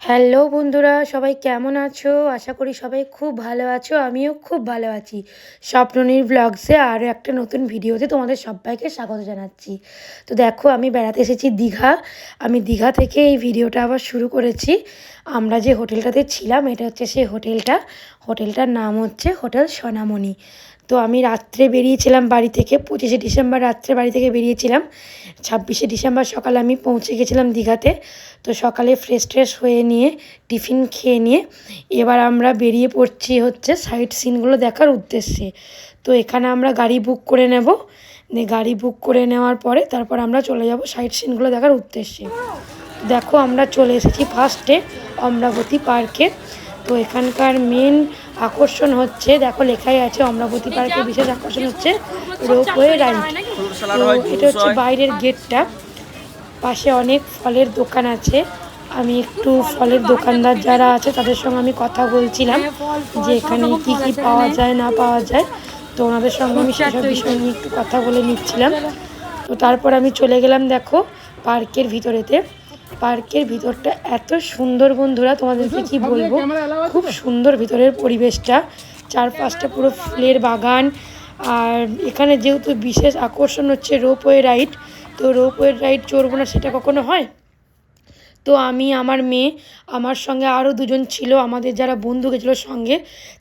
Hello বন্ধুরা, সবাই কেমন আছো? আশা করি সবাই খুব ভালো আছো। আমিও খুব ভালো আছি। স্বপ্ননীর ব্লগসে আরও একটা নতুন ভিডিওতে তোমাদের সবাইকে স্বাগত জানাচ্ছি। তো দেখো, আমি বেড়াতে এসেছি দীঘা। আমি দীঘা থেকে এই ভিডিওটা আবার শুরু করেছি। আমরা যে হোটেলটাতে ছিলাম, এটা হচ্ছে সেই হোটেলটার নাম হচ্ছে হোটেল সোনামণি। তো আমি রাত্রে বেরিয়েছিলাম বাড়ি থেকে, 25শে ডিসেম্বর রাত্রে বাড়ি থেকে বেরিয়েছিলাম। 26শে ডিসেম্বর সকালে আমি পৌঁছে গেছিলাম দীঘাতে। তো সকালে ফ্রেশ হয়ে নিয়ে টিফিন খেয়ে নিয়ে এবার আমরা বেরিয়ে পড়ছি হচ্ছে সাইট সিনগুলো দেখার উদ্দেশ্যে। তো এখানে আমরা গাড়ি বুক করে নেব। গাড়ি বুক করে নেওয়ার পরে তারপর আমরা চলে যাব সাইট সিনগুলো দেখার উদ্দেশ্যে। দেখো, আমরা চলে এসেছি ফার্স্টে অমরাবতী পার্কে। তো এখানকার মেন আকর্ষণ হচ্ছে, দেখো লেখাই আছে অমরাবতী পার্কের বিশেষ আকর্ষণ হচ্ছে রোপওয়ে রাইড। তো এটা হচ্ছে বাইরের গেটটা। পাশে অনেক ফলের দোকান আছে। আমি একটু ফলের দোকানদার যারা আছে তাদের সঙ্গে আমি কথা বলছিলাম যে এখানে কি কি পাওয়া যায় না পাওয়া যায়। তো ওনাদের সঙ্গে আমি সেসব বিষয় নিয়ে একটু কথা বলে নিচ্ছিলাম। তো তারপর আমি চলে গেলাম দেখো পার্কের ভিতরেতে। পার্কের ভিতরটা এত সুন্দর বন্ধুরা, তোমাদেরকে কি বলবো, খুব সুন্দর ভিতরের পরিবেশটা। চারপাশটা পুরো ফুলের বাগান। আর এখানে যেহেতু বিশেষ আকর্ষণ হচ্ছে রোপওয়ে রাইড, তো রোপওয়ে রাইড চড়বো না সেটা কখনো হয়? তো আমি, আমার মেয়ে, আমার সঙ্গে আরও দুজন ছিল, আমাদের যারা বন্ধু গেছিলো সঙ্গে,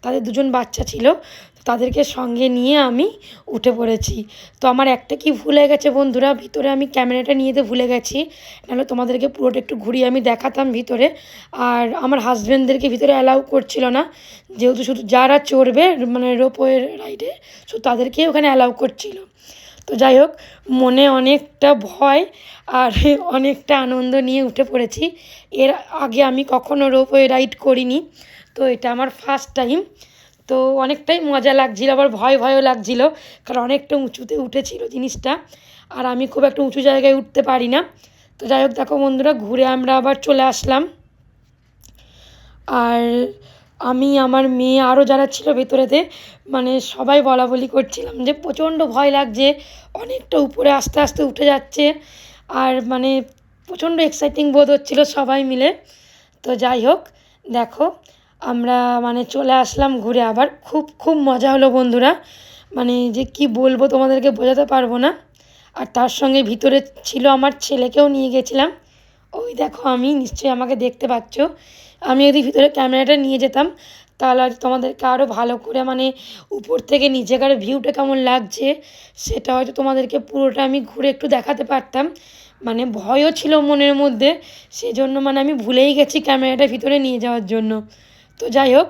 তাদের দুজন বাচ্চা ছিল, তাদেরকে সঙ্গে নিয়ে আমি উঠে পড়েছি। তো আমার একটা কি ভুলে গেছে বন্ধুরা, ভিতরে আমি ক্যামেরাটা নিয়ে যেতে ভুলে গেছি, নাহলে তোমাদেরকে পুরোটা একটু ঘুরিয়ে আমি দেখাতাম ভিতরে। আর আমার হাজব্যান্ডদেরকে ভিতরে অ্যালাউ করছিল না, যেহেতু শুধু যারা চড়বে মানে রোপওয়ে রাইডে শুধু তাদেরকেই ওখানে অ্যালাউ করছিল। তো যাই হোক, মনে অনেকটা ভয় আর অনেকটা আনন্দ নিয়ে উঠে পড়েছি। এর আগে আমি কখনো রোপওয়ে রাইড করিনি, তো এটা আমার ফার্স্ট টাইম। তো অনেকটাই মজা লাগছিলো, আবার ভয়ও লাগছিলো, কারণ অনেকটা উঁচুতে উঠেছিল জিনিসটা, আর আমি খুব একটা উঁচু জায়গায় উঠতে পারি না। তো যাই হোক, দেখো বন্ধুরা, ঘুরে আমরা আবার চলে আসলাম। আর আমি, আমার মেয়ে, আরও যারা ছিল ভেতরেতে, মানে সবাই বলাবলি করছিলাম যে প্রচণ্ড ভয় লাগছে, অনেকটা উপরে আস্তে আস্তে উঠে যাচ্ছে। আর মানে প্রচণ্ড এক্সাইটিং বোধ হচ্ছিলো সবাই মিলে। তো যাই হোক, দেখো আমরা মানে চলে আসলাম ঘুরে আবার। খুব খুব মজা হলো বন্ধুরা, মানে যে কি বলবো তোমাদেরকে বোঝাতে পারবো না। আর তার সঙ্গে ভিতরে ছিল আমার ছেলেকেও নিয়ে গেছিলাম। ওই দেখো, আমি নিশ্চয়ই আমাকে দেখতে পাচ্ছ। আমি যদি ভিতরে ক্যামেরাটা নিয়ে যেতাম তাহলে হয়তো তোমাদেরকে আরও ভালো করে, মানে উপর থেকে নিচেকার ভিউটা কেমন লাগছে সেটা হয়তো তোমাদেরকে পুরোটা আমি ঘুরে একটু দেখাতে পারতাম। মানে ভয়ও ছিল মনের মধ্যে, সেজন্য মানে আমি ভুলেই গেছি ক্যামেরাটা ভিতরে নিয়ে যাওয়ার জন্য। তো যাই হোক,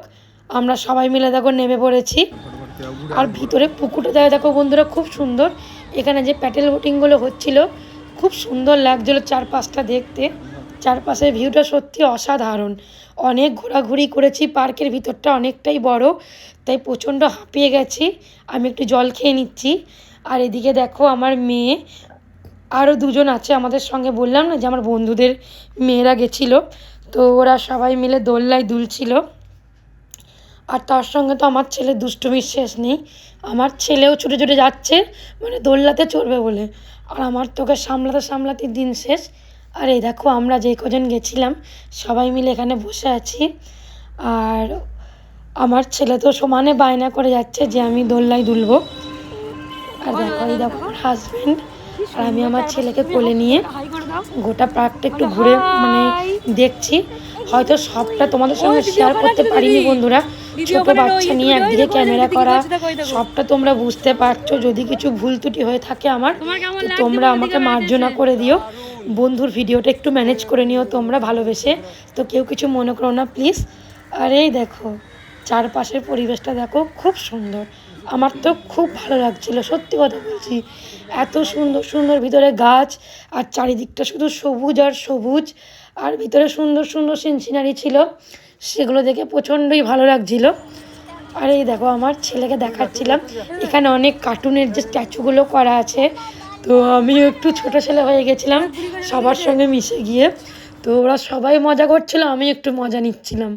আমরা সবাই মিলে দেখো নেমে পড়েছি। আর ভিতরে পুকুরটা দেখো বন্ধুরা, খুব সুন্দর। এখানে যে প্যাডেল বোটিংগুলো হচ্ছিল, খুব সুন্দর লাগছিলো চারপাশটা দেখতে। চারপাশের ভিউটা সত্যি অসাধারণ। অনেক ঘোরাঘুরি করেছি, পার্কের ভিতরটা অনেকটাই বড়, তাই প্রচণ্ড হাঁপিয়ে গেছি। আমি একটু জল খেয়ে নিচ্ছি। আর এদিকে দেখো আমার মেয়ে, আরও দুজন আছে আমাদের সঙ্গে, বললাম না যে আমার বন্ধুদের মেয়েরা গেছিলো, তো ওরা সবাই মিলে দোলনায় দুলছিল। আর তার সঙ্গে তো আমার ছেলের দুষ্টুমির শেষ নেই। আমার ছেলেও ছুটে ছুটে যাচ্ছে, মানে দোলনাতে চড়বে বলে। আর আমার তোকে সামলাতে দিন শেষ। আর এই দেখো, আমরা যে কজন গেছিলাম সবাই মিলে এখানে বসে আছি। আর আমার ছেলে তো সমানে বায়না করে যাচ্ছে যে আমি দোলনায় দুলবো। আর দেখো, এই দেখো আমার হাজব্যান্ড, আর আমি আমার ছেলেকে কোলে নিয়ে গোটা পার্কটা একটু ঘুরে মানে দেখছি। হয়তো সবটা তোমাদের সঙ্গে শেয়ার করতে পারিনি বন্ধুরা, ছোট বাচ্চা নিয়ে একদিকে ক্যামেরা করা, সবটা তোমরা বুঝতে পারছো। যদি কিছু ভুল ত্রুটি হয়ে থাকে আমার, তো তোমরা আমাকে মার্জনা করে দিও। বন্ধুর ভিডিওটা একটু ম্যানেজ করে নিও তোমরা ভালোবেসে, তো কেউ কিছু মনে করো না প্লিজ। আর এই দেখো চারপাশের পরিবেশটা দেখো, খুব সুন্দর। আমার তো খুব ভালো লাগছিলো, সত্যি কথা বলছি। এত সুন্দর সুন্দর ভিতরে গাছ, আর চারিদিকটা শুধু সবুজ আর সবুজ। আর ভিতরে সুন্দর সুন্দর সিনারি ছিল, সেগুলো দেখে প্রচণ্ডই ভালো লাগছিল। আর এই দেখো, আমার ছেলেকে দেখাচ্ছিলাম এখানে অনেক কার্টুনের যে স্ট্যাচুগুলো করা আছে। তো আমিও একটু ছোটো ছেলে হয়ে গেছিলাম সবার সঙ্গে মিশে গিয়ে। তো ওরা সবাই মজা করছিল, আমি একটু মজা নিচ্ছিলাম।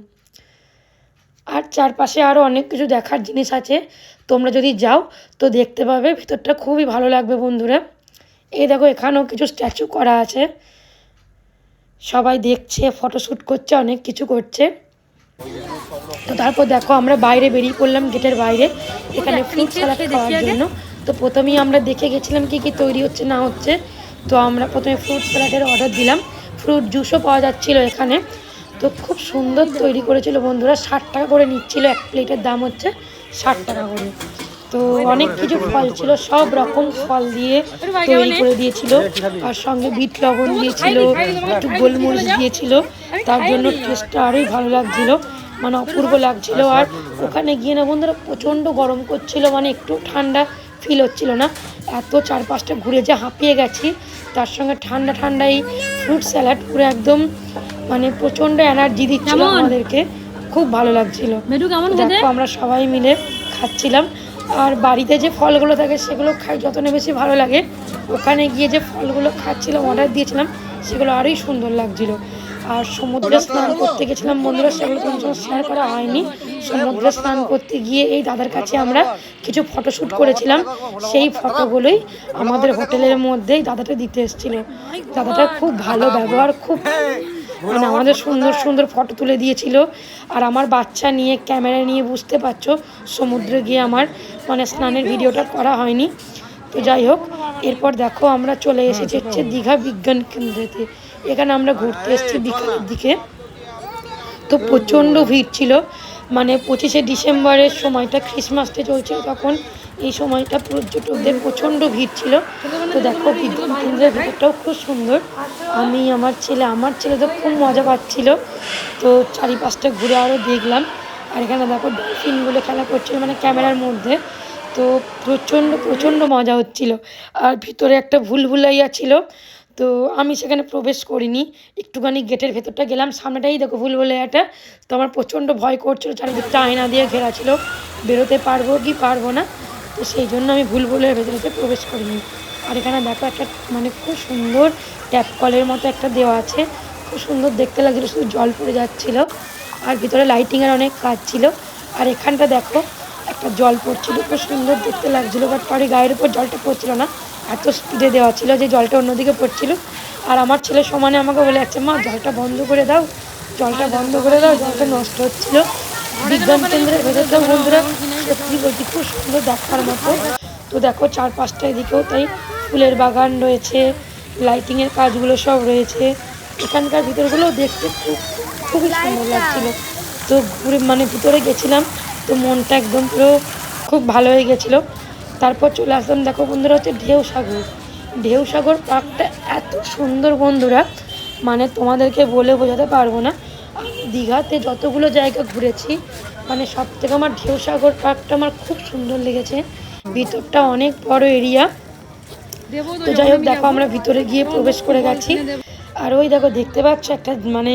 আর চারপাশে আরও অনেক কিছু দেখার জিনিস আছে, তোমরা যদি যাও তো দেখতে পাবে। ভিতরটা খুবই ভালো লাগবে বন্ধুরা। এই দেখো, এখানেও কিছু স্ট্যাচু করা আছে, সবাই দেখছে, ফটোশ্যুট করছে, অনেক কিছু করছে। তো তারপর দেখো আমরা বাইরে বেরিয়ে পড়লাম, গেটের বাইরে, এখানে ফ্রুট স্যালাড খাওয়ার জন্য। তো প্রথমেই আমরা দেখে গেছিলাম কি কি তৈরি হচ্ছে না হচ্ছে। তো আমরা প্রথমে ফ্রুট স্যালাডের অর্ডার দিলাম, ফ্রুট জুসও পাওয়া যাচ্ছিলো এখানে। তো খুব সুন্দর তৈরি করেছিল বন্ধুরা, 60 টাকা করে নিচ্ছিল, এক প্লেটের দাম হচ্ছে 60 টাকা করে। তো অনেক কিছু ফল ছিল, সব রকম ফল দিয়ে তৈরি করে দিয়েছিল, আর সঙ্গে বিট লবণ দিয়েছিল, একটু গোলমরিচ দিয়েছিল, তার জন্য টেস্টটা আরোই ভালো লাগছিল, মানে অপূর্ব লাগছিল। আর ওখানে গিয়ে না বন্ধুরা প্রচণ্ড গরম করছিল, মানে একটু ঠান্ডা ফিল হচ্ছিল না, এত চারপাশটা ঘুরে যে হাঁপিয়ে গেছি। তার সঙ্গে ঠান্ডা ঠান্ডা এই ফ্রুট স্যালাড পুরো একদম মানে প্রচণ্ড এনার্জি দিচ্ছিল আমাদেরকে, খুব ভালো লাগছিল। দেখো আমরা সবাই মিলে খাচ্ছিলাম। আর বাড়িতে যে ফলগুলো থাকে সেগুলো খাই যত না বেশি ভালো লাগে, ওখানে গিয়ে যে ফলগুলো খাচ্ছিলাম, অর্ডার দিয়েছিলাম, সেগুলো আরোই সুন্দর লাগছিল। আর সমুদ্রে স্নান করতে গেছিলাম বন্ধুরা, সেগুলো কোনো সময় শেয়ার করা হয়নি। সমুদ্রে স্নান করতে গিয়ে এই দাদার কাছে আমরা কিছু ফটোশ্যুট করেছিলাম, সেই ফটোগুলোই আমাদের হোটেলের মধ্যেই দাদাটা দিতে এসেছিলো। দাদাটা খুব ভালো ব্যবহার, খুব মানে আমাদের সুন্দর সুন্দর ফটো তুলে দিয়েছিল। আর আমার বাচ্চা নিয়ে ক্যামেরা নিয়ে বুঝতে পারছো সমুদ্রে গিয়ে আমার মানে স্নানের ভিডিওটা করা হয়নি। তো যাই হোক, এরপর দেখো আমরা চলে এসেছি হচ্ছে দীঘা বিজ্ঞান কেন্দ্রেতে। এখানে আমরা ঘুরতে এসেছি বিকালের দিকে। তো প্রচণ্ড ভিড় ছিল, মানে 25শে ডিসেম্বরের সময়টা, ক্রিসমাসটা চলছিল তখন, এই সময়টা পর্যটকদের প্রচণ্ড ভিড় ছিল। তো দেখো বিজ্ঞান কেন্দ্রের ভিতরটাও খুব সুন্দর। আমি আমার ছেলে তো খুব মজা পাচ্ছিল। তো চারিপাশটা ঘুরে আরও দেখলাম। আর এখানে দেখো ডলফিনগুলো খেলা করছিল মানে ক্যামেরার মধ্যে। তো প্রচণ্ড মজা হচ্ছিল। আর ভিতরে একটা ভুলভুলাইয়া ছিল, তো আমি সেখানে প্রবেশ করিনি, একটুখানি গেটের ভেতরটা গেলাম, সামনেটাই দেখো ভুলভুলাইয়াটা। তো আমার প্রচণ্ড ভয় করছিল, চারিদিকটা আয়না দিয়ে ঘেরা ছিল, বেরোতে পারবো কি পারবো না, তো সেই জন্য আমি ভুলভুলাইয়ার ভেতরেতে প্রবেশ করিনি। আর এখানে দেখো একটা মানে খুব সুন্দর ট্যাপ কলের মতো একটা দেওয়া আছে, খুব সুন্দর দেখতে লাগছিলো, শুধু জল পড়ে যাচ্ছিলো। আর ভিতরে লাইটিংয়ের অনেক কাজ ছিল। আর এখানটা দেখো একটা জল পড়ছিল, খুব সুন্দর দেখতে লাগছিলো, বাট পরে গায়ের উপর জলটা পড়ছিল না, এত স্পিডে দেওয়া ছিল যে জলটা অন্যদিকে পড়ছিল। আর আমার ছেলে সমানে আমাকে বলে যাচ্ছে, মা জলটা বন্ধ করে দাও, জলটা বন্ধ করে দাও, জলটা নষ্ট হচ্ছিল। বিজ্ঞান কেন্দ্রের ভেতরটা বন্ধুরা সত্যি বলছি খুব সুন্দর দেখার মতো। তো দেখো চারপাশটা এদিকেও তাই ফুলের বাগান রয়েছে, লাইটিংয়ের কাজগুলো সব রয়েছে, এখানকার ভিতরগুলো দেখতে খুবই সুন্দর লাগছিল। তো ঘুরে মানে ভিতরে গেছিলাম, তো মনটা একদম পুরো খুব ভালো হয়ে গেছিলো। তারপর চলে আসলাম দেখো বন্ধুরা হচ্ছে ঢেউসাগর পার্কটা এত সুন্দর বন্ধুরা, মানে তোমাদেরকে বলে বোঝাতে পারবো না। আমি দীঘাতে যতগুলো জায়গা ঘুরেছি, মানে সব থেকে আমার ঢেউসাগর পার্কটা আমার খুব সুন্দর লেগেছে। ভিতরটা অনেক বড় এরিয়া। তো যাই হোক দেখো আমরা ভিতরে গিয়ে প্রবেশ করে গেছি। আর ওই দেখো দেখতে পাচ্ছ একটা মানে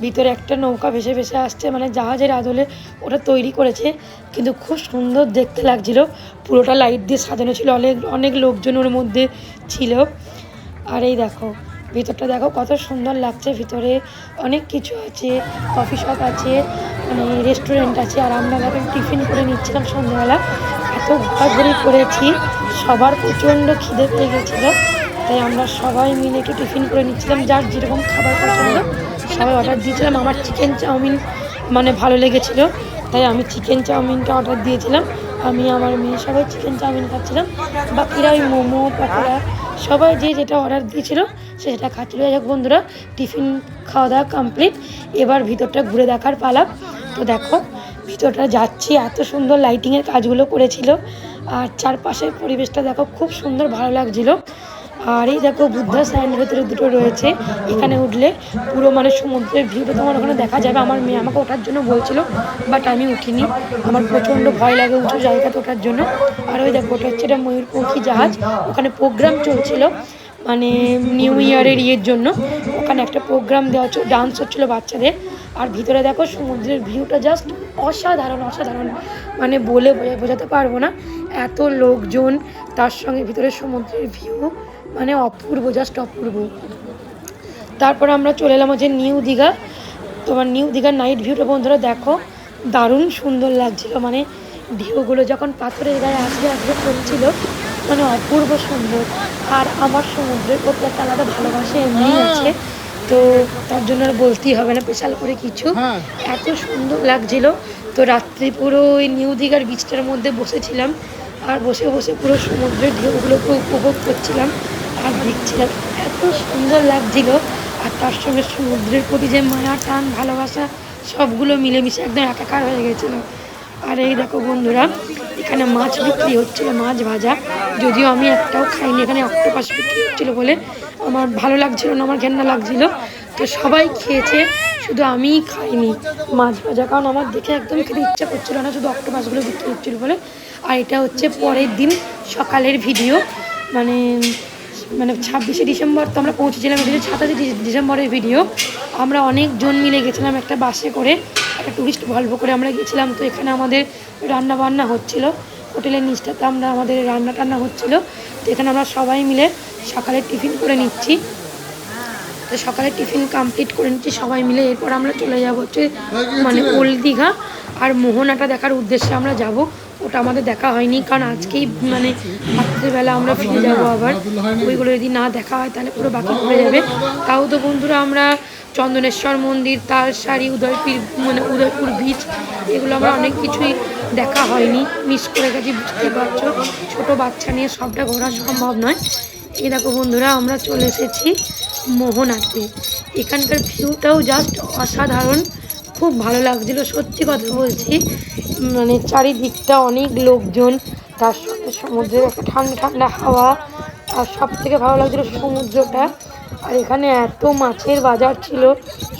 ভিতরে একটা নৌকা ভেসে ভেসে আসছে, মানে জাহাজের আদলে ওটা তৈরি করেছে, কিন্তু খুব সুন্দর দেখতে লাগছিল, পুরোটা লাইট দিয়ে সাজানো ছিল, অনেক অনেক লোকজন ওর মধ্যে ছিল। আর এই দেখো ভিতরটা দেখো কত সুন্দর লাগছে, ভিতরে অনেক কিছু আছে, কফি শপ আছে, মানে রেস্টুরেন্ট আছে। আর আমরা দেখো টিফিন করে নিচ্ছিলাম সন্ধ্যাবেলা, এত ঘোরাঘুরি করেছি, সবার প্রচণ্ড খিদে পেয়ে গেছিলো, তাই আমরা সবাই মিলে একটু টিফিন করে নিচ্ছিলাম, যার যেরকম খাবার পছন্দ সবাই অর্ডার দিয়েছিলাম। আমার চিকেন চাউমিন মানে ভালো লেগেছিলো, তাই আমি চিকেন চাউমিনটা অর্ডার দিয়েছিলাম। আমি আমার মেয়ে সবাই চিকেন চাউমিন খাচ্ছিলাম, বাকিরা ওই মোমো পকোড়া সবাই যে যেটা অর্ডার দিয়েছিলো সেটা খাচ্ছিলো। যাই হোক বন্ধুরা, টিফিন খাওয়া দাওয়া কমপ্লিট, এবার ভিতরটা ঘুরে দেখার পালা। তো দেখো ভিতরটা যাচ্ছি, এত সুন্দর লাইটিংয়ের কাজগুলো করেছিল, আর চারপাশের পরিবেশটা দেখো খুব সুন্দর ভালো লাগছিলো। আর এই দেখো বুদ্ধা স্যান্ড ভেতরে দুটো রয়েছে, এখানে উঠলে পুরো মানে সমুদ্রের ভিউটা তোমার ওখানে দেখা যাবে। আমার মেয়ে আমাকে ওঠার জন্য বলছিল, বাট আমি উঠিনি, আমার প্রচণ্ড ভয় লাগে উঁচু জায়গাতে ওঠার জন্য। আর ওই দেখো ওটা হচ্ছে এটা ময়ূরপঙ্খী জাহাজ, ওখানে প্রোগ্রাম চলছিল মানে নিউ ইয়ারের ইয়ের জন্য, ওখানে একটা প্রোগ্রাম দেওয়া হচ্ছিল, ডান্স হচ্ছিলো বাচ্চাদের। আর ভিতরে দেখো সমুদ্রের ভিউটা জাস্ট অসাধারণ, মানে বলে বোঝাতে পারবো না, এত লোকজন, তার সঙ্গে ভিতরে সমুদ্রের ভিউ মানে অপূর্ব, জাস্ট অপূর্ব। তারপর আমরা চলে এলাম হচ্ছে নিউ দীঘা। তোমার নিউ দীঘার নাইট ভিউটা বন্ধুরা দেখো দারুণ সুন্দর লাগছিল, মানে ঢেউগুলো যখন পাথরের গায়ে আসবে পড়ছিল, মানে অপূর্ব সুন্দর। আর আমার সমুদ্রের প্রতি একটা আলাদা ভালোবাসা এমনিই আছে, তো তার জন্য আর বলতেই হবে না স্পেশাল করে কিছু। এত সুন্দর লাগছিল। তো রাত্রি পুরো ওই নিউ দীঘার বিচটার মধ্যে বসেছিলাম, আর বসে বসে পুরো সমুদ্রের ঢেউগুলোকে উপভোগ করছিলাম আর দেখছিলাম। এত সুন্দর লাগছিল। আর তার সঙ্গে সমুদ্রের প্রতি যে মায়া, টান, ভালোবাসা সবগুলো মিলেমিশে একদম একাকার হয়ে গেছিলো। আর এই দেখো বন্ধুরা, এখানে মাছ বিক্রি হচ্ছিলো, মাছ ভাজা। যদিও আমি একটাও খাইনি, এখানে অক্টোপাস বিক্রি হচ্ছিলো বলে আমার ভালো লাগছিল না, আমার ঘেন্না লাগছিল। তো সবাই খেয়েছে, শুধু আমিই খাইনি মাছ ভাজা, কারণ আমার দেখে একদম খেতে ইচ্ছা করছিল না, শুধু অক্টোপাসগুলো বিক্রি হচ্ছিলো বলে। আর এটা হচ্ছে পরের দিন সকালের ভিডিও, মানে 26শে ডিসেম্বর তো আমরা পৌঁছেছিলাম, এটা হচ্ছে 27শে ডিসেম্বরের ভিডিও। আমরা অনেকজন মিলে গেছিলাম একটা বাসে করে, একটা টুরিস্ট ভলভো করে আমরা গেছিলাম। তো এখানে আমাদের রান্না বান্না হচ্ছিলো, হোটেলের নিচটাতে আমাদের রান্না টান্না হচ্ছিলো। তো এখানে আমরা সবাই মিলে সকালে টিফিন করে নিচ্ছি। তো সকালে টিফিন কমপ্লিট করে নিচ্ছি সবাই মিলে। এরপর আমরা চলে যাবো হচ্ছে মানে ওল্ড দীঘা আর মোহনাটা দেখার উদ্দেশ্যে আমরা যাব। ওটা আমাদের দেখা হয়নি, কারণ আজকেই মানে রাত্রিবেলা আমরা ফিরে যাবো আবার। ওইগুলো যদি না দেখা হয় তাহলে পুরো বাকি পড়ে যাবে। তাও তো বন্ধুরা আমরা চন্দনেশ্বর মন্দির, তালসারি, উদয়পুর বিচ, এগুলো আমরা অনেক কিছুই দেখা হয়নি, মিস করে গেছি, বুঝতে পারছো। ছোটো বাচ্চা নিয়ে সবটা ঘোরা সম্ভব নয়। এই দেখো বন্ধুরা, আমরা চলে এসেছি মোহনাতে। এখানকার ভিউটাও জাস্ট অসাধারণ, খুব ভালো লাগছিলো, সত্যি কথা বলছি। মানে চারিদিকটা অনেক লোকজন, তার সঙ্গে সমুদ্রের একটা ঠান্ডা ঠান্ডা হাওয়া, আর সব থেকে ভালো লাগছিলো সমুদ্রটা। আর এখানে এত মাছের বাজার ছিল,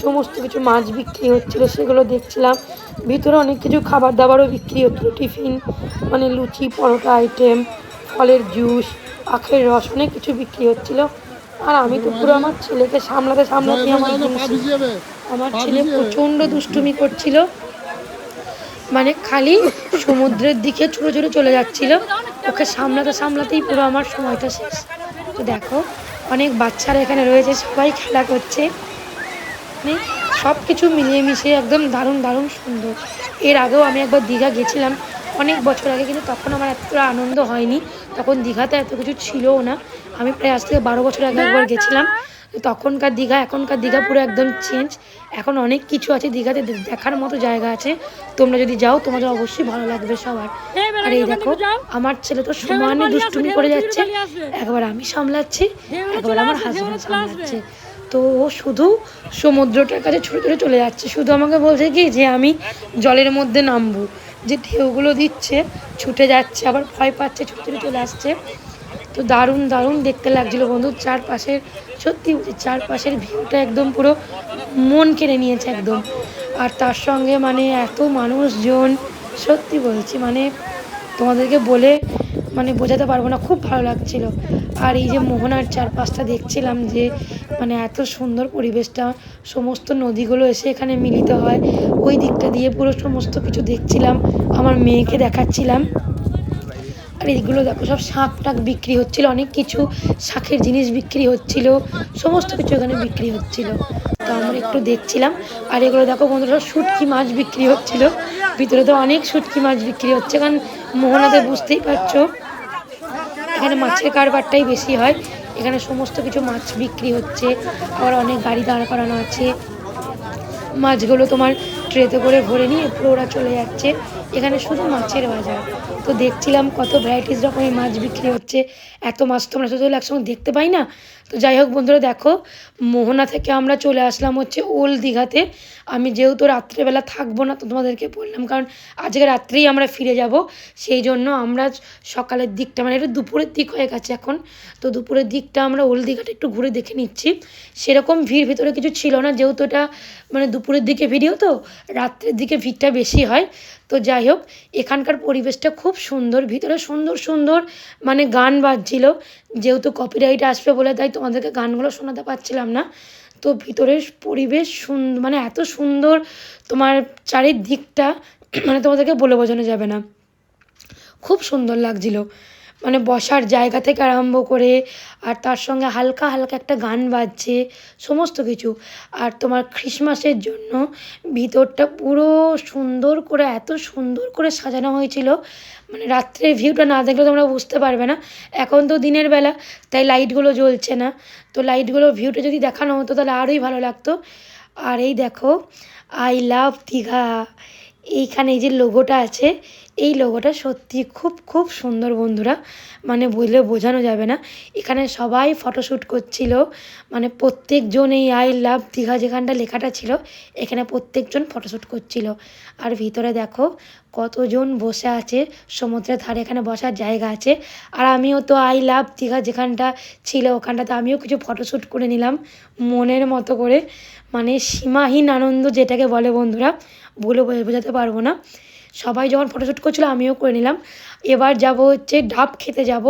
সমস্ত কিছু মাছ বিক্রি হচ্ছিলো, সেগুলো দেখছিলাম। ভিতরে অনেক কিছু খাবার দাবারও বিক্রি হচ্ছিলো, টিফিন মানে লুচি, পরোটা আইটেম, ফলের জুস, আখের রস, অনেক কিছু বিক্রি হচ্ছিলো। আর আমি তো পুরো আমার ছেলেকে সামলাতে আমার ছেলে প্রচণ্ড দুষ্টুমি করছিল, মানে খালি সমুদ্রের দিকে ছুটে ছুটে চলে যাচ্ছিল। ওকে সামলাতেই পুরো আমার সময়টা শেষ। তো দেখো অনেক বাচ্চারা এখানে রয়েছে, সবাই খেলা করছে, মানে সব কিছু মিলিয়ে মিশিয়ে একদম দারুণ দারুণ সুন্দর। এর আগেও আমি একবার দীঘা গেছিলাম অনেক বছর আগে, কিন্তু তখন আমার এতটা আনন্দ হয়নি, তখন দীঘাতে এত কিছু ছিলও না। আমি প্রায় আজ থেকে 12 বছর আগে একবার গেছিলাম। তখনকার দীঘা এখনকার দীঘা পুরো একদম চেঞ্জ। এখন অনেক কিছু আছে দীঘাতে, দেখার মতো জায়গা আছে। তোমরা যদি যাও তোমাদের অবশ্যই ভালো লাগবে সবার। আর এই দেখো আমার ছেলে তো সমানে দুষ্টুমি করে যাচ্ছে, একবার আমি সামলাচ্ছি, একবার আমার হাজব্যান্ড সামলাচ্ছে। তো ও শুধু সমুদ্রটার কাছে ছুটে ছুটে চলে যাচ্ছে, শুধু আমাকে বলছে কি যে আমি জলের মধ্যে নামবো, যে ঢেউগুলো দিচ্ছে ছুটে যাচ্ছে, আবার ভয় পাচ্ছে, ছুটে ছুটে চলে আসছে। তো দারুণ দারুণ দেখতে লাগছিলো বন্ধু, চারপাশের সত্যি চারপাশের ভিউটা একদম পুরো মন কেড়ে নিয়েছে একদম। আর তার সঙ্গে মানে এত মানুষজন, সত্যি বলছি মানে তোমাদেরকে বলে মানে বোঝাতে পারবো না, খুব ভালো লাগছিল। আর এই যে মোহনার চারপাশটা দেখছিলাম, যে মানে এত সুন্দর পরিবেশটা, সমস্ত নদীগুলো এসে এখানে মিলিত হয়, ওই দিকটা দিয়ে পুরো সমস্ত কিছু দেখছিলাম, আমার মেয়েকে দেখাচ্ছিলাম। আর এইগুলো দেখো সব শাঁখ টাক বিক্রি হচ্ছিলো, অনেক কিছু শাঁখের জিনিস বিক্রি হচ্ছিলো, সমস্ত কিছু এখানে বিক্রি হচ্ছিলো। তো আমরা একটু দেখছিলাম। আর এগুলো দেখো বন্ধুরা, শুটকি মাছ বিক্রি হচ্ছিলো, ভিতরে তো অনেক শুটকি মাছ বিক্রি হচ্ছে, কারণ মোহনাতে বুঝতেই পারছো এখানে মাছের কারবারটাই বেশি হয়। এখানে সমস্ত কিছু মাছ বিক্রি হচ্ছে, আবার অনেক গাড়ি দাঁড় করানো আছে, মাছগুলো তোমার ট্রেতে করে ভরে নিয়ে পুরো ওরা চলে যাচ্ছে। এখানে শুধু মাছের বাজার। তো দেখছিলাম কত ভ্যারাইটিস রকমের মাছ বিক্রি হচ্ছে, এত মাছ তো আমরা শুধু একসঙ্গে দেখতে পাই না। তো যাই হোক বন্ধুরা, দেখো মোহনা থেকে আমরা চলে আসলাম হচ্ছে ওল্ড দীঘাতে। আমি যেহেতু রাত্রেবেলা থাকবো না, তো তোমাদেরকে বললাম, কারণ আজকে রাত্রেই আমরা ফিরে যাব, সেই জন্য আমরা সকালের দিকটা মানে একটু দুপুরের দিক হয়ে গেছে এখন, তো দুপুরের দিকটা আমরা ওল্ড দীঘাটা একটু ঘুরে দেখে নিচ্ছি। সেরকম ভিড় ভিতরে কিছু ছিল না, যেহেতু এটা মানে দুপুরের দিকে ভিডিও, তো রাত্রের দিকে ভিড়টা বেশি হয়। তো যাই হোক, এখানকার পরিবেশটা খুব সুন্দর, ভিতরে সুন্দর সুন্দর মানে গান বাজছিল, যেহেতু কপিরাইট আসবে বলে তাই তোমাদেরকে গানগুলো শোনাতে পারছিলাম না। তো ভিতরের পরিবেশ মানে এত সুন্দর, তোমার চারিদিকটা মানে তোমাদেরকে বলে বোঝানো যাবে না, খুব সুন্দর লাগছিল। মানে বসার জায়গা থেকে আরম্ভ করে, আর তার সঙ্গে হালকা হালকা একটা গান বাজছে, সমস্ত কিছু। আর তোমার ক্রিসমাসের জন্য ভিতরটা পুরো সুন্দর করে, এত সুন্দর করে সাজানো হয়েছিল, মানে রাত্রের ভিউটা না দেখলে তোমরা বুঝতে পারবে না। এখন তো দিনের বেলা, তাই লাইটগুলো জ্বলছে না, তো লাইটগুলোর ভিউটা যদি দেখানো হতো তাহলে আরোই ভালো লাগতো। আর এই দেখো, আই লাভ দীঘা, এইখানে এই যে লোগোটা আছে, এই লোগোটা সত্যি খুব খুব সুন্দর বন্ধুরা, মানে বললে বোঝানো যাবে না। এখানে সবাই ফটোশ্যুট করছিল, মানে প্রত্যেকজন এই আই লাভ দীঘা যেখানটা লেখাটা ছিল, এখানে প্রত্যেকজন ফটোশ্যুট করছিল। আর ভিতরে দেখো কতজন বসে আছে, সমুদ্রের ধারে এখানে বসার জায়গা আছে। আর আমিও তো আই লাভ দীঘা যেখানটা ছিল ওখানটাতে আমিও কিছু ফটোশ্যুট করে নিলাম মনের মতো করে, মানে সীমাহীন আনন্দ যেটাকে বলে বন্ধুরা, বলে বোঝাতে পারবো না। সবাই যখন ফটোশ্যুট করছিলো আমিও করে নিলাম। এবার যাব হচ্ছে ডাব খেতে যাব।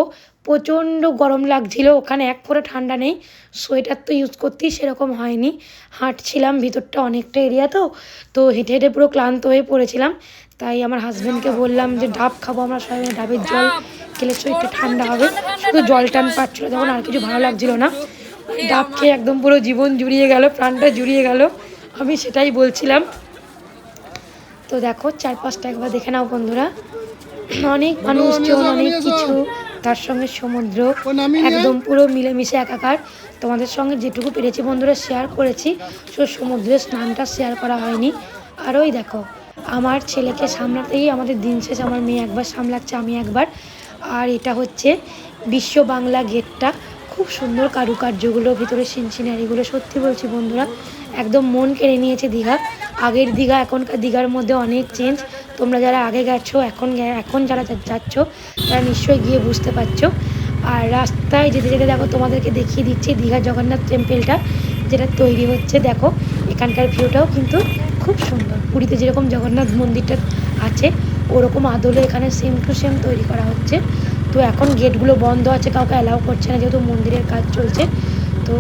প্রচণ্ড গরম লাগছিল, ওখানে এক ফোঁটা ঠান্ডা নেই, সোয়েটার তো ইউজ করতেই সেরকম হয়নি। হাঁটছিলাম, ভিতরটা অনেকটা এরিয়া, তো হেঁটে হেঁটে পুরো ক্লান্ত হয়ে পড়েছিলাম। তাই আমার হাজব্যান্ডকে বললাম যে ডাব খাবো আমরা সবাই, ডাবের জল খেলে শরীরটা ঠান্ডা হবে। শুধু জল টান পাচ্ছিলো তখন, আর কিছু ভালো লাগছিল না। ডাব খেয়ে একদম পুরো জীবন জুড়িয়ে গেল, প্রাণটা জুড়িয়ে গেল, আমি সেটাই বলছিলাম। তো দেখো চারপাশটা একবার দেখে নাও বন্ধুরা, অনেক মানুষজন, অনেক কিছু, তার সঙ্গে সমুদ্র, একদম পুরো মিলেমিশে একাকার। তোমাদের সঙ্গে যেটুকু পেরেছি বন্ধুরা শেয়ার করেছি, সমুদ্রের স্নানটা শেয়ার করা হয়নি। আর ওই দেখো আমার ছেলেকে সামলাতেই আমাদের দিন শেষ, আমার মেয়ে একবার সামলাচ্ছে, আমি একবার। আর এটা হচ্ছে বিশ্ব বাংলা গেটটা, খুব সুন্দর কারুকার্যগুলো, ভিতরে সিনারিগুলো, সত্যি বলছি বন্ধুরা একদম মন কেড়ে নিয়েছে দীঘা। আগের দীঘা এখনকার দীঘার মধ্যে অনেক চেঞ্জ। তোমরা যারা আগে গেছো, এখন যারা যাচ্ছ তারা নিশ্চয়ই গিয়ে বুঝতে পারছো। আর রাস্তায় যেতে যেতে দেখো তোমাদেরকে দেখিয়ে দিচ্ছি দীঘার জগন্নাথ টেম্পলটা যেটা তৈরি হচ্ছে। দেখো এখানকার ভিউটাও কিন্তু খুব সুন্দর, পুরীতে যেরকম জগন্নাথ মন্দিরটা আছে ওরকম আদলে এখানে সেম টু সেম তৈরি করা হচ্ছে। তো এখন গেটগুলো বন্ধ আছে, কাউকে অ্যালাউ করছে না যেহেতু মন্দিরের কাজ চলছে। তো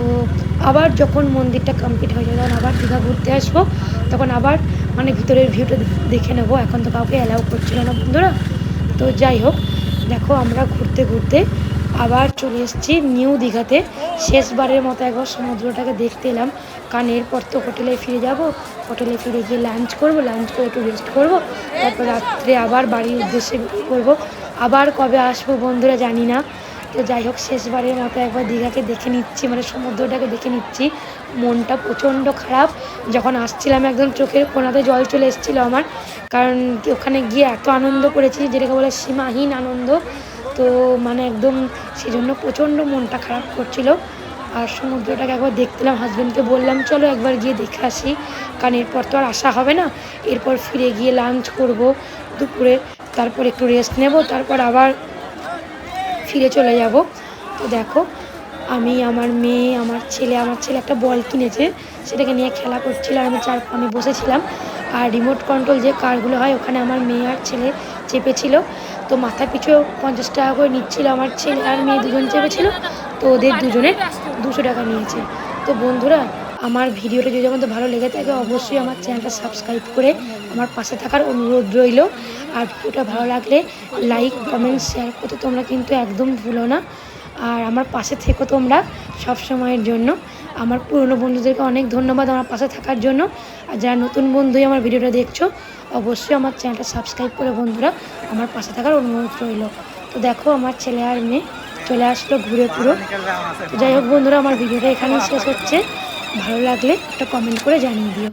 আবার যখন মন্দিরটা কমপ্লিট হয়ে যাবে, যখন আবার দীঘা ঘুরতে আসবো, তখন আবার মানে ভিতরের ভিউটা দেখে নেবো। এখন তো কাউকে অ্যালাউ করছিল না বন্ধুরা। তো যাই হোক, দেখো আমরা ঘুরতে ঘুরতে আবার চলে এসেছি নিউ দীঘাতে। শেষবারের মতো একবার সমুদ্রটাকে দেখতে এলাম, কারণ এরপর তো হোটেলে ফিরে যাব। হোটেলে ফিরে গিয়ে লাঞ্চ করব, লাঞ্চ করে একটু রেস্ট করব, তারপর রাত্রে আবার বাড়ির উদ্দেশ্যে করবো। আবার কবে আসবো বন্ধুরা জানি না। তো যাই হোক, শেষবারের মতো একবার দীঘাকে দেখে নিচ্ছি, মানে সমুদ্রটাকে দেখে নিচ্ছি। মনটা প্রচণ্ড খারাপ, যখন আসছিলাম একদম চোখের কোণাতে জল চলে এসেছিলো আমার, কারণ ওখানে গিয়ে এত আনন্দ করেছি যেটাকে বলে সীমাহীন আনন্দ। তো মানে একদম সেজন্য প্রচণ্ড মনটা খারাপ করছিল। আর সমুদ্রটাকে একবার দেখতেলাম, হাজব্যান্ডকে বললাম চলো একবার গিয়ে দেখে আসি, কারণ এরপর তো আর আসা হবে না। এরপর ফিরে গিয়ে লাঞ্চ করব দুপুরে, তারপর একটু রেস্ট নেব, তারপর আবার ফিরে চলে যাব। তো দেখো আমি, আমার মেয়ে, আমার ছেলে একটা বল কিনেছে, সেটাকে নিয়ে খেলা করছিল, আর আমি বসেছিলাম। আর রিমোট কন্ট্রোল যে কারগুলো হয় ওখানে আমার মেয়ে আর ছেলে চেপেছিল। তো মাথা পিছু 50 টাকা করে নিচ্ছিল, আমার ছেলে আর মেয়ে দুজন চেপেছিল, তো ওদের দুজনের 200 টাকা নিয়েছে। তো বন্ধুরা আমার ভিডিওটা যদি আমাদের ভালো লেগে থাকে অবশ্যই আমার চ্যানেলটা সাবস্ক্রাইব করে আমার পাশে থাকার অনুরোধ রইল। আর ভিডিওটা ভালো লাগলে লাইক কমেন্ট শেয়ার করতে তোমরা কিন্তু একদম ভুলো না। আর আমার পাশে থেকো তোমরা সব সময়ের জন্য। আমার পুরনো বন্ধুদেরকে অনেক ধন্যবাদ আমার পাশে থাকার জন্য। আর যারা নতুন বন্ধুই আমার ভিডিওটা দেখছো অবশ্যই আমার চ্যানেলটা সাবস্ক্রাইব করে বন্ধুরা আমার পাশে থাকার অনুরোধ রইল। তো দেখো আমার ছেলে আর মেয়ে চলে আসলো ঘুরে পুরো। তো যাই হোক বন্ধুরা, আমার ভিডিওটা এখানেই শেষ হচ্ছে। ভালো লাগলে একটা কমেন্ট করে জানিয়ে দিও।